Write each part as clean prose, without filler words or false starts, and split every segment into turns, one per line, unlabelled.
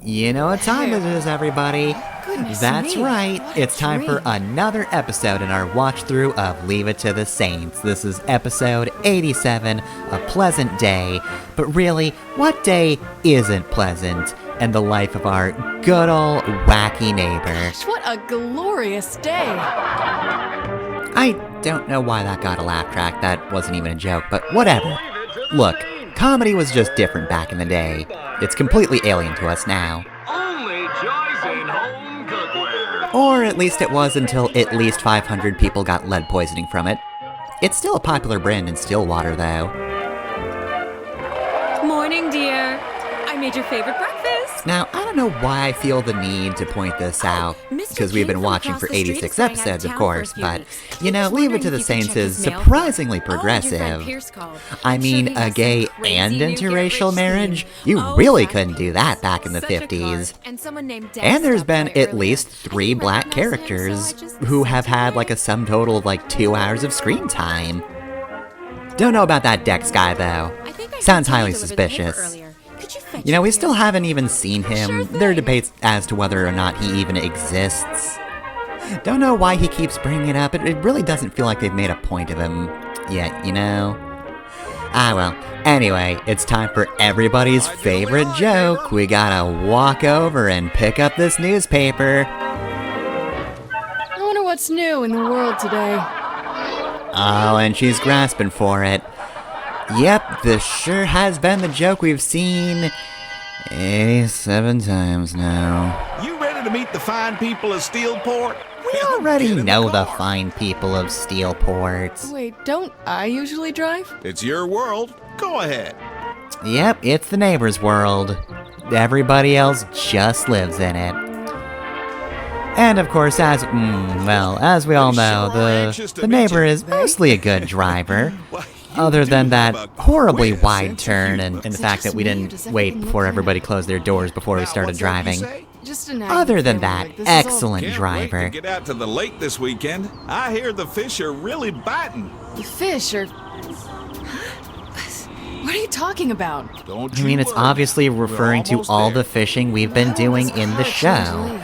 You know what time it is, everybody. That's right, it's time for another episode in our watch-through of Leave It to the Saints. This is episode 87, A Pleasant Day. But really, what day isn't pleasant in the life of our good old wacky neighbor?
Gosh, what a glorious day!
I don't know why that got a laugh track, that wasn't even a joke, but whatever. Look, comedy was just different back in the day. It's completely alien to us now.
Only choice in home cookware.
Or at least it was until at least 500 people got lead poisoning from it. It's still a popular brand in Stillwater, though.
Morning, dear. I made your favorite breakfast.
Now, I don't know why I feel the need to point this out, because we've been watching for 86 episodes, of course, but, you know, Leave It to the Saints is surprisingly progressive. I mean, a gay and interracial marriage? You really couldn't do that back in the 50s. And there's been at least 3 black characters who have had like a sum total of like 2 hours of screen time. Don't know about that Dex guy, though. Sounds highly suspicious. You know, we still haven't even seen him. There are debates as to whether or not he even exists. Don't know why he keeps bringing it up. It really doesn't feel like they've made a point of him yet, you know? Ah, well. Anyway, it's time for everybody's favorite joke. We gotta walk over and pick up this newspaper.
I wonder what's new in the world today.
Oh, and she's grasping for it. Yep, this sure has been the joke we've seen 87 times now.
You ready to meet the fine people of Steelport?
We already know the fine people of Steelport.
Wait, don't I usually drive?
It's your world. Go ahead.
Yep, it's the neighbor's world. Everybody else just lives in it. And of course, as we all know, the neighbor is mostly a good driver. Other than that horribly wide turn and the fact that we didn't wait before everybody closed their doors before we started driving. Other than that, excellent driver.
Can't wait to get out to the lake this weekend. I hear the fish are really biting.
The fish are... What are you talking about?
I mean, it's obviously referring to all the fishing we've been doing in the show.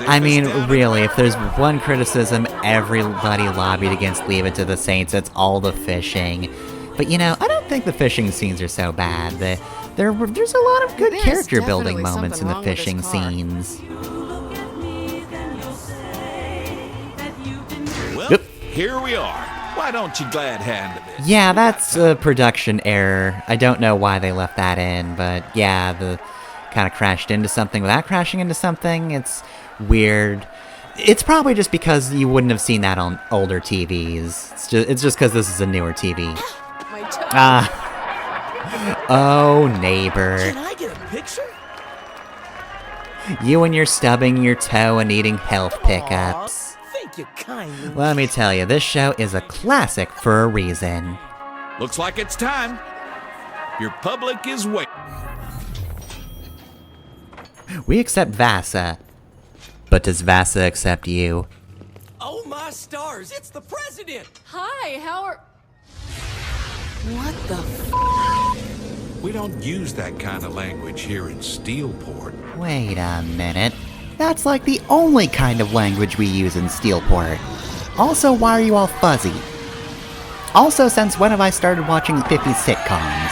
I mean, really, if there's one criticism everybody lobbied against Leave It to the Saints, it's all the fishing. But you know, I don't think the fishing scenes are so bad. There's a lot of good character building moments in the fishing scenes.
Well, here we are. Why don't you glad hand it?
Yeah, that's a production error. I don't know why they left that in, but yeah, the kind of crashed into something without crashing into something. It's weird. It's probably just because you wouldn't have seen that on older TVs. It's just because this is a newer TV. Oh, neighbor.
Can I get a picture?
You and your stubbing your toe and eating health pickups.
Thank you kindly.
Let me tell you, this show is a classic for a reason.
Looks like it's time. Your public is waiting.
We accept Vasa. But does Vasa accept you?
Oh my stars, it's the president!
Hi, how are...
What the
We don't use that kind of language here in Steelport.
Wait a minute. That's like the only kind of language we use in Steelport. Also, why are you all fuzzy? Also, since when have I started watching 50s sitcoms?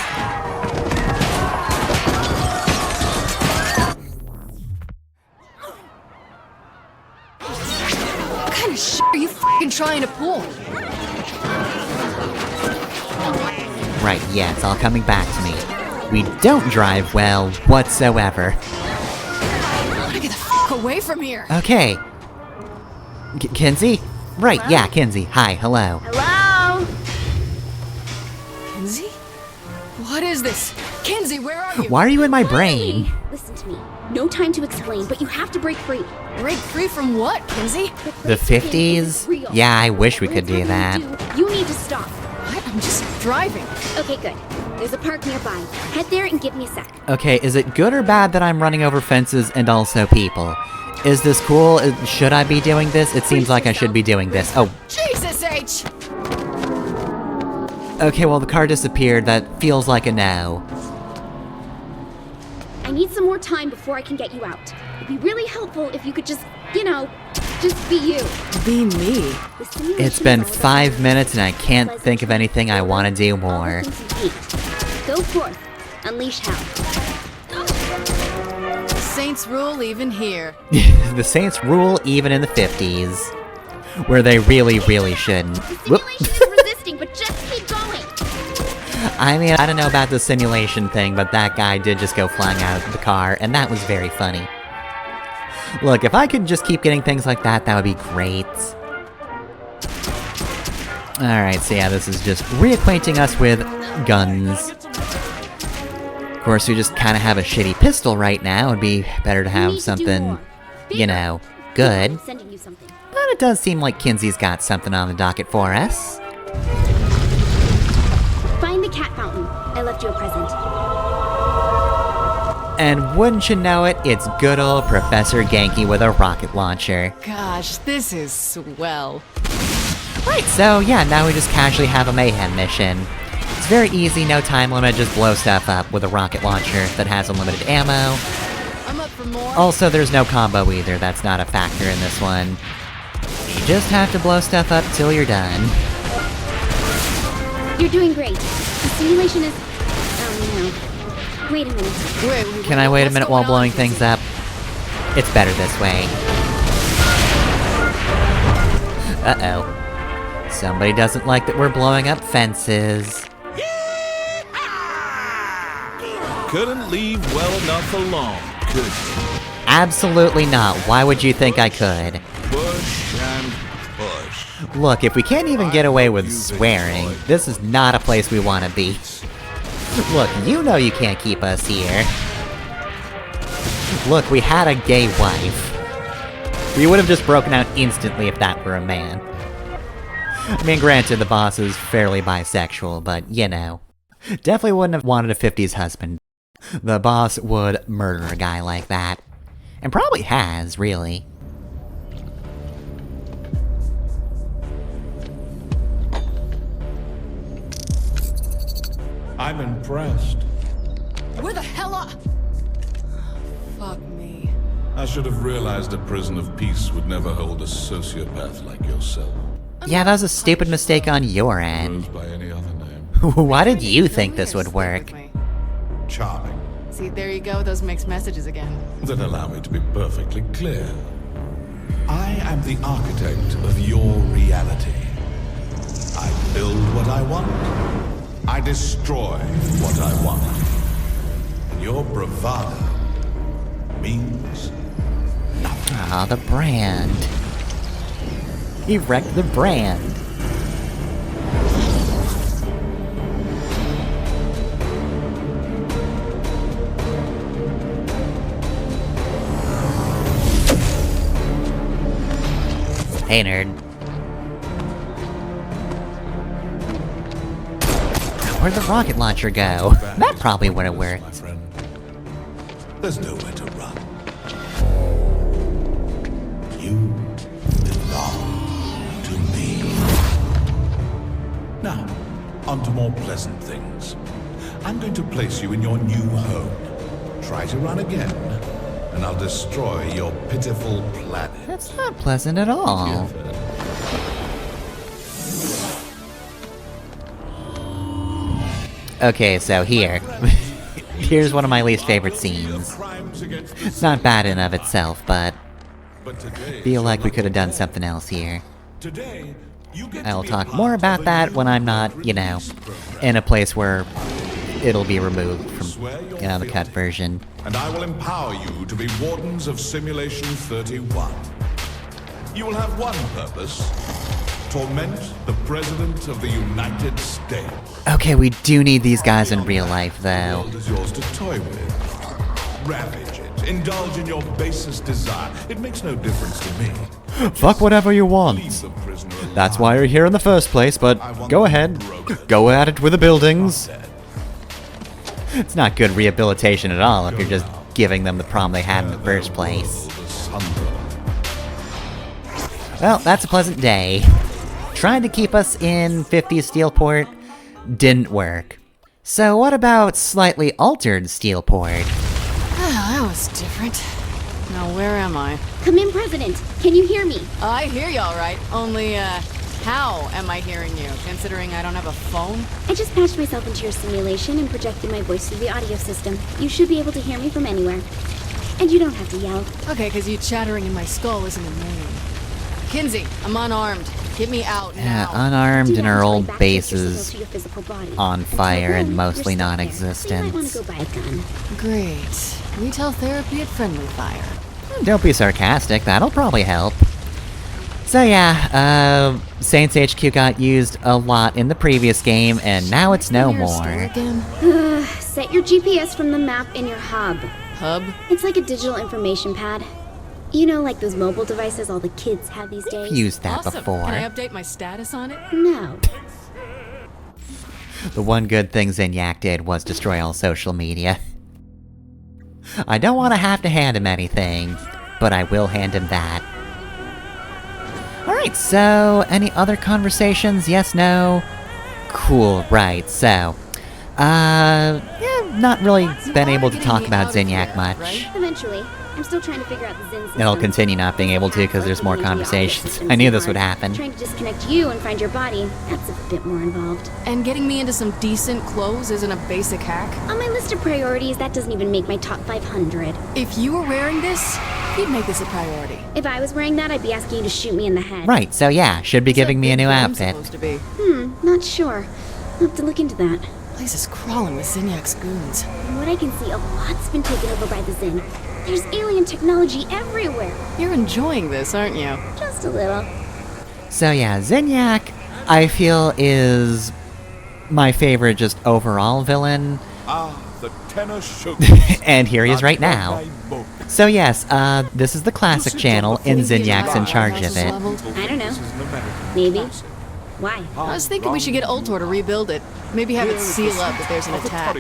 What kind of shit are you f***ing trying to pull?
Right, yeah, it's all coming back to me. We don't drive well whatsoever.
I wanna get the f*** away from here.
Okay. Kinsey? Right, yeah, Kinsey. Hi, hello.
Hello?
Kinsey? What is this? Kinsey, where are you?
Why are you in my brain?
Listen to me. No time to explain, but you have to break free.
Break free from what, Kinsey?
The 50s? Yeah, I wish we could do that.
You need to stop.
What? I'm just driving.
Okay, good. There's a park nearby. Head there and give me a sec.
Okay, is it good or bad that I'm running over fences and also people? Is this cool? Should I be doing this? It seems like I should be doing this. Oh.
Jesus H!
Okay, well, the car disappeared. That feels like a no.
I need some more time before I can get you out. It'd be really helpful if you could just, just be you.
Be me.
The simulation
It's been
is all about
5 minutes and I can't think of anything I want to do more.
all the things you hate. Go forth. Unleash hell.
Saints rule even here.
The Saints rule even in the 50s. Where they really, really shouldn't.
The simulation is resisting, but just keep going.
I mean, I don't know about the simulation thing, but that guy did just go flying out of the car, and that was very funny. Look, if I could just keep getting things like that, that would be great. Alright, so yeah, this is just reacquainting us with guns. Of course, we just kind of have a shitty pistol right now. It'd be better to
You
have
need to do
something,
more.
you know, good.
I'm sending you something.
But it does seem like Kinsey's got something on the docket for us.
Find the cat fountain. I left you a present.
And wouldn't you know it, it's good old Professor Genki with a rocket launcher.
Gosh, this is swell.
Right, so yeah, now we just casually have a mayhem mission. It's very easy, no time limit, just blow stuff up with a rocket launcher that has unlimited ammo.
I'm up for more.
Also, there's no combo either, that's not a factor in this one. You just have to blow stuff up till you're done.
You're doing great. The simulation is... Oh, no. Wait a minute.
Can I wait a
what's
minute
going
while blowing
on,
things
Kinsey?
up? It's better this way. Uh-oh. Somebody doesn't like that we're blowing up fences.
Couldn't leave well enough alone, could you?
Absolutely not. Why would you think I could?
Push and push.
Look, if we can't even get away with swearing, this is not a place we want to be. Look, you know you can't keep us here. Look, we had a gay wife. We would have just broken out instantly if that were a man. I mean, granted, the boss is fairly bisexual, but, you know. Definitely wouldn't have wanted a 50s husband. The boss would murder a guy like that. And probably has, really.
I'm impressed.
Where the hell are... Fuck me.
I should have realized a prison of peace would never hold a sociopath like yourself.
Yeah, that was a stupid mistake on your end.
Goes by any other name.
Why did you think this would work?
Charming.
See, there you go, those mixed messages again.
Then allow me to be perfectly clear. I am the architect of your reality. I build what I want. I destroy what I want. And your bravado means nothing.
Ah, the brand. He wrecked the brand. Hey, nerd. Where'd the rocket launcher go? That probably would have
My
worked.
friend. There's nowhere to run. You belong to me. Now, on to more pleasant things. I'm going to place you in your new home. Try to run again, and I'll destroy your pitiful planet.
That's not pleasant at all. Okay, so here. Here's one of my least favorite scenes. It's not bad in of itself, but I feel like we could have done something else here. I'll talk more about that when I'm not, you know, in a place where it'll be removed from, you know, the cut version.
And I will empower you to be wardens of Simulation 31. You will have one purpose: torment the President of the United States.
Okay, we do need these guys in real life,
The
though.
world is yours to toy with. Ravage it. Indulge in your basest desire. It makes no difference to me.
Fuck whatever you
Leave
want.
the prisoner alive.
That's why you're here in the first place, but go ahead. Go at it with the buildings. It's not good rehabilitation at all if you're just giving them the problem they had in the first place. Well, that's a pleasant day. Trying to keep us in 50s Steelport didn't work. So what about slightly altered Steelport?
That was different. Now where am I?
Come in, President. Can you hear me?
I hear you all right. Only, how am I hearing you, considering I don't have a phone?
I just patched myself into your simulation and projected my voice through the audio system. You should be able to hear me from anywhere. And you don't have to yell.
Okay, because you chattering in my skull isn't annoying. Kinsey, I'm unarmed. Get me out
Yeah,
now.
unarmed
Do
and
that
our
until I
old
backtrack
base
your signal
is
to your physical body.
on
Until
fire
then,
and
you're
mostly
stuck there.
non-existent.
So you might want to go buy a gun.
Great. Retail therapy at Friendly Fire.
Don't be sarcastic, that'll probably help. So yeah, Saints HQ got used a lot in the previous game, and now it's no
Near a store
more.
Again?
Set your GPS from the map in your hub.
Hub?
It's like a digital information pad. You know, like those mobile devices all the kids have these days?
Used that
Awesome.
before.
Can I update my status on it?
No.
The one good thing Zinyak did was destroy all social media. I don't want to have to hand him anything, but I will hand him that. Alright, so, any other conversations? Yes, no? Cool, right, so... yeah, not really been able to talk about Zinyak much.
Eventually. I'm still trying to figure out the Zen system.
And I'll continue not being able to because there's more conversations. I knew this would happen.
Trying to disconnect you and find your body, that's a bit more involved.
And getting me into some decent clothes isn't a basic hack?
On my list of priorities, that doesn't even make my top 500.
If you were wearing this, you'd make this a priority.
If I was wearing that, I'd be asking you to shoot me in the head.
Right, so yeah, should be giving me a new
What I'm
outfit.
supposed to be.
Not sure. I'll have to look into that.
Place is crawling with Zinyak's goons.
From what I can see, a lot's been taken over by the Zen. There's alien technology everywhere.
You're enjoying this, aren't you?
Just a little.
So yeah, Zinyak, I feel, is my favorite just overall villain.
Ah, the tenor shook.
And here he is right now. So yes, this is the classic channel, and Zinyak's in charge of it.
I don't know. Maybe. Why?
I was thinking we should get Ultor to rebuild it. Maybe have it seal up if there's an attack.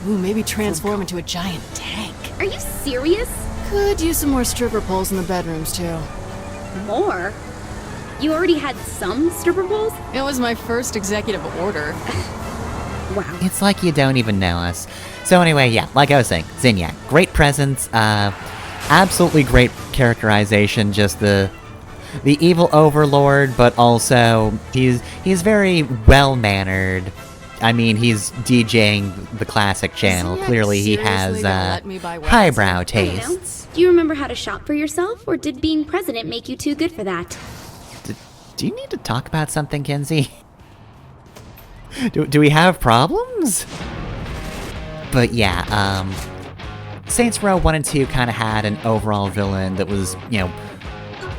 Ooh, maybe transform into a giant tank.
Are you serious?
Could use some more stripper poles in the bedrooms, too.
More? You already had some stripper poles?
It was my first executive order.
Wow.
It's like you don't even know us. So anyway, yeah, like I was saying, Zinyak, great presence, absolutely great characterization, just the evil overlord, but also he's very well-mannered. I mean, he's DJing the classic channel.
Zinyak
Clearly he
seriously
has,
gonna let me buy weapons?
highbrow
I don't know.
tastes.
Do you remember how to shop for yourself, or did being president make you too good for that?
Do you need to talk about something, Kinsey? Do we have problems? But yeah, Saints Row 1 and 2 kind of had an overall villain that was, you know,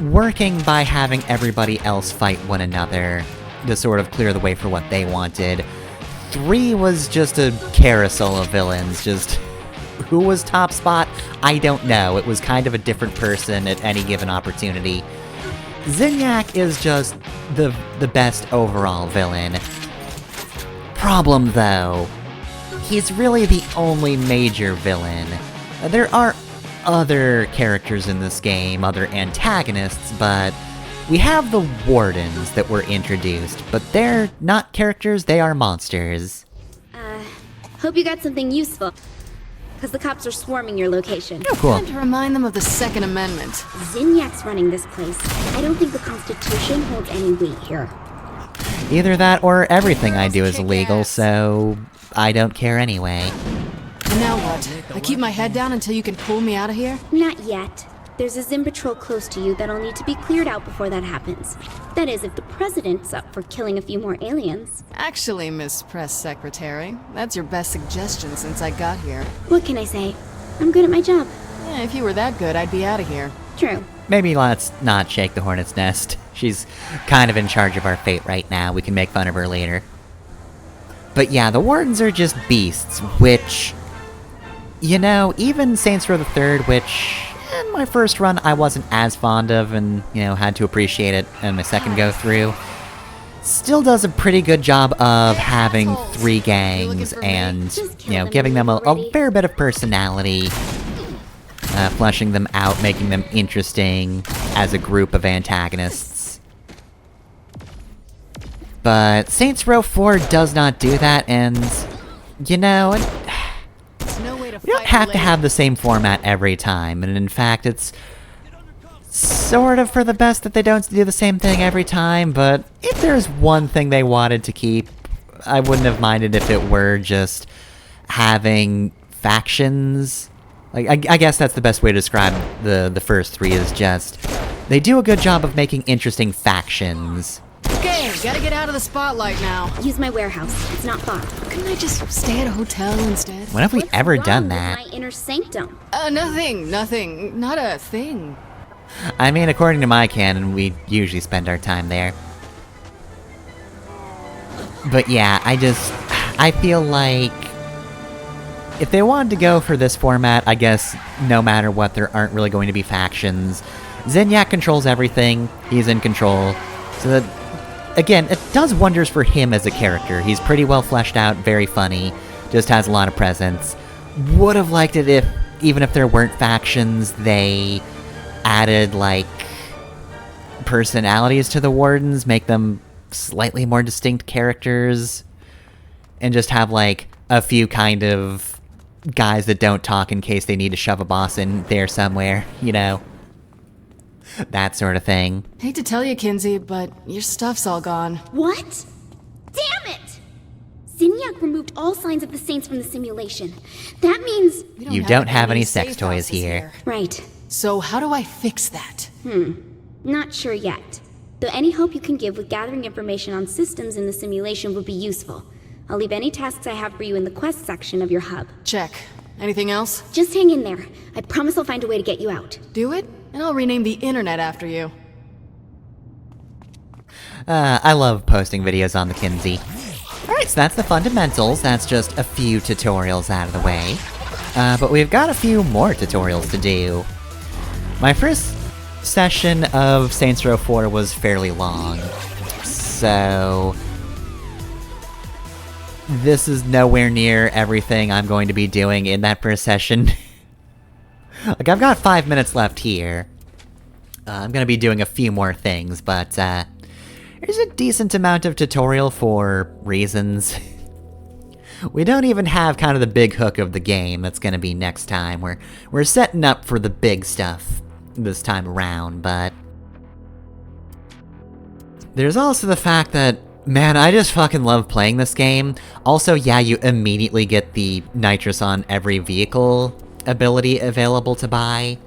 working by having everybody else fight one another to sort of clear the way for what they wanted. 3 was just a carousel of villains, just who was top spot, I don't know. It was kind of a different person at any given opportunity. Zinyak is just the best overall villain. Problem though, he's really the only major villain. There are other characters in this game, other antagonists, but we have the Wardens that were introduced, but they're not characters, they are monsters.
Hope you got something useful. Because the cops are swarming your location.
Oh, cool.
Time to remind them of the Second Amendment.
Zinyak's running this place. I don't think the Constitution holds any weight here.
Either that or everything I do is illegal, so I don't care anyway.
And now what? I keep my head down until you can pull me out of here?
Not yet. There's a Zim patrol close to you that'll need to be cleared out before that happens. That is, if the president's up for killing a few more aliens.
Actually, Miss Press Secretary, that's your best suggestion since I got here.
What can I say? I'm good at my job.
Yeah, if you were that good, I'd be out of here.
True.
Maybe let's not shake the hornet's nest. She's kind of in charge of our fate right now. We can make fun of her later. But yeah, the Wardens are just beasts, which... You know, even Saints Row the Third, which... in my first run I wasn't as fond of and, you know, had to appreciate it in my second go-through, still does a pretty good job of having 3 gangs and, you know, giving them a fair bit of personality, fleshing them out, making them interesting as a group of antagonists. But Saints Row 4 does not do that, and, you know,
There's no way to
we don't have to have the same format every time, and in fact, it's sort of for the best that they don't do the same thing every time, but if there's one thing they wanted to keep, I wouldn't have minded if it were just having factions. Like, I guess that's the best way to describe the first three, is just, they do a good job of making interesting factions.
Okay, gotta get out of the spotlight now.
Use my warehouse. It's not far.
Couldn't I just stay at a hotel instead?
When have we ever done
What's wrong
that?
with my inner sanctum?
Nothing. Not a thing.
I mean, according to my canon, we usually spend our time there. But yeah, I feel like if they wanted to go for this format, I guess no matter what, there aren't really going to be factions. Zinyak controls everything, he's in control, so that, again, it does wonders for him as a character. He's pretty well fleshed out, very funny, just has a lot of presence. Would have liked it if, even if there weren't factions, they added, like, personalities to the Wardens, make them slightly more distinct characters, and just have, like, a few kind of guys that don't talk in case they need to shove a boss in there somewhere, you know? That sort of thing.
Hate to tell you, Kinsey, but your stuff's all gone.
What? Damn it! Zinyak removed all signs of the Saints from the simulation. That means...
You don't have any sex toys here.
Right.
So how do I fix that?
Not sure yet. Though any help you can give with gathering information on systems in the simulation would be useful. I'll leave any tasks I have for you in the quest section of your hub.
Check. Anything else?
Just hang in there. I promise I'll find a way to get you out.
Do it, and I'll rename the internet after you.
I love posting videos on the Kinsey. Alright, so that's the fundamentals. That's just a few tutorials out of the way. But we've got a few more tutorials to do. My first session of Saints Row 4 was fairly long, so this is nowhere near everything I'm going to be doing in that first session. Like, I've got 5 minutes left here. I'm gonna be doing a few more things, but, there's a decent amount of tutorial for reasons. We don't even have kind of the big hook of the game that's gonna be next time. We're setting up for the big stuff this time around, but there's also the fact that, man, I just fucking love playing this game. Also, yeah, you immediately get the nitrous on every vehicle ability available to buy.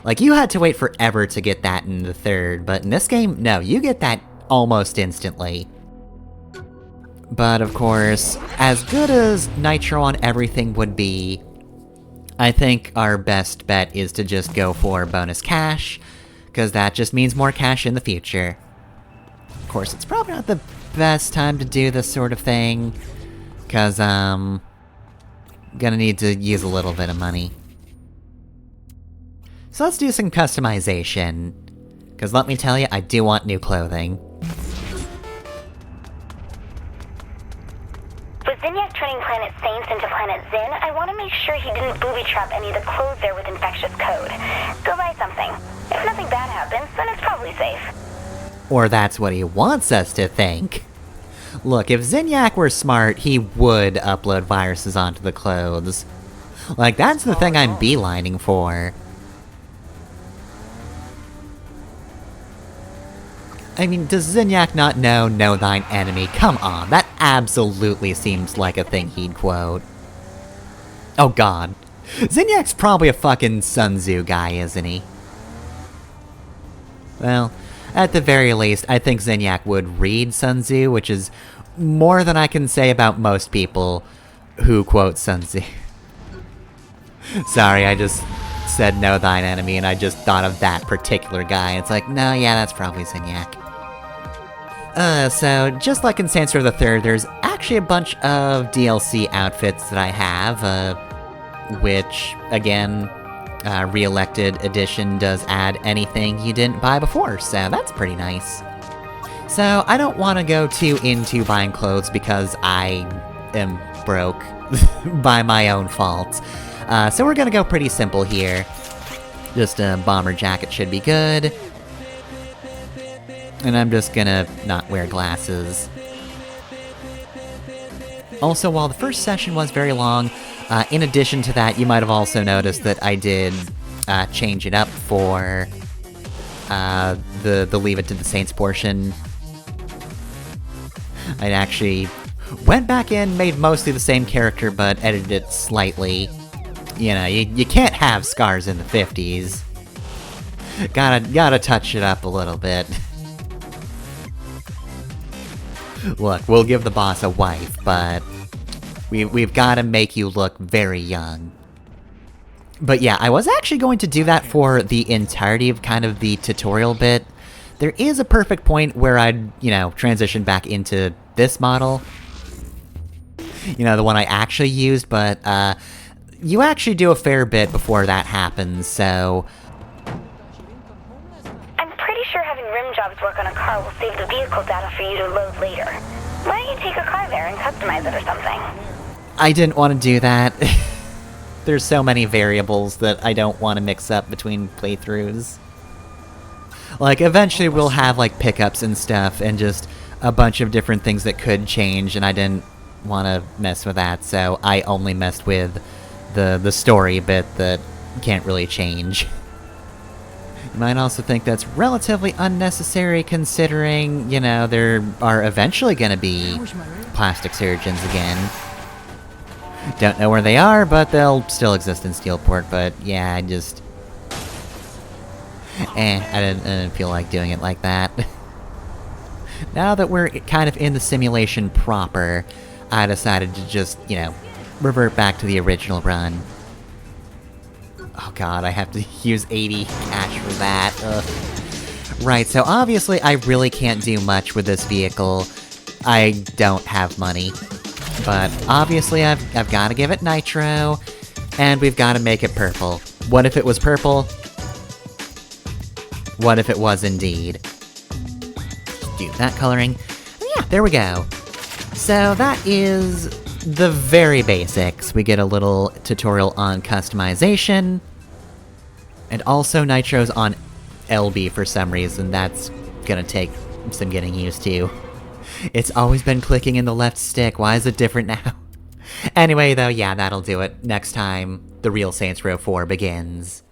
Like, you had to wait forever to get that in the third, but in this game, no, you get that almost instantly. But of course, as good as nitro on everything would be, I think our best bet is to just go for bonus cash, because that just means more cash in the future. Of course, it's probably not the best time to do this sort of thing, because, gonna need to use a little bit of money. So let's do some customization, because let me tell you, I do want new clothing.
With Zinyak turning Planet Saints into Planet Zin, I want to make sure he didn't booby-trap any of the clothes there with infectious code. Go buy something. If nothing bad happens, then it's probably safe.
Or that's what he wants us to think. Look, if Zinyak were smart, he would upload viruses onto the clothes. Like, that's the thing I'm beelining for. I mean, does Zinyak not know thine enemy? Come on, that absolutely seems like a thing he'd quote. Oh god. Zinyak's probably a fucking Sun Tzu guy, isn't he? Well, at the very least, I think Zinyak would read Sun Tzu, which is more than I can say about most people who quote Sun Tzu. Sorry, I just said know thine enemy, and I just thought of that particular guy. It's like, no, yeah, that's probably Zinyak. So, just like in Saints Row the Third, there's actually a bunch of DLC outfits that I have, which, again, Re-elected Edition does add anything you didn't buy before, so that's pretty nice. So, I don't want to go too into buying clothes because I am broke by my own fault. So we're gonna go pretty simple here. Just a bomber jacket should be good. And I'm just gonna not wear glasses. Also, while the first session was very long, in addition to that, you might have also noticed that I did change it up for the Leave It to the Saints portion. I actually went back in, made mostly the same character, but edited it slightly. You know, you can't have scars in the 50s. Gotta touch it up a little bit. Look, we'll give the boss a wife, but we've gotta make you look very young. But yeah, I was actually going to do that for the entirety of kind of the tutorial bit. There is a perfect point where I'd, you know, transition back into this model. You know, the one I actually used, but, you actually do a fair bit before that happens, so...
I'm pretty sure having rim jobs work on a car will save the vehicle data for you to load later. Why don't you take a car there and customize it or something?
I didn't want to do that. There's so many variables that I don't want to mix up between playthroughs. Like, eventually we'll have, like, pickups and stuff, and just a bunch of different things that could change, and I didn't want to mess with that, so I only messed with the story bit that can't really change. You might also think that's relatively unnecessary considering, you know, there are eventually gonna be plastic surgeons again. Don't know where they are, but they'll still exist in Steelport, but yeah, I just... I didn't feel like doing it like that. Now that we're kind of in the simulation proper, I decided to just, you know, revert back to the original run. Oh god, I have to use 80 cash for that. Ugh. Right, so obviously I really can't do much with this vehicle. I don't have money. But obviously I've got to give it nitro, and we've got to make it purple. What if it was purple? What if it was indeed? Do that coloring. Yeah, there we go. So that is the very basics. We get a little tutorial on customization, and also nitros on LB for some reason. That's gonna take some getting used to. It's always been clicking in the left stick, why is it different now? Anyway though, yeah, that'll do it. Next time, the real Saints Row 4 begins.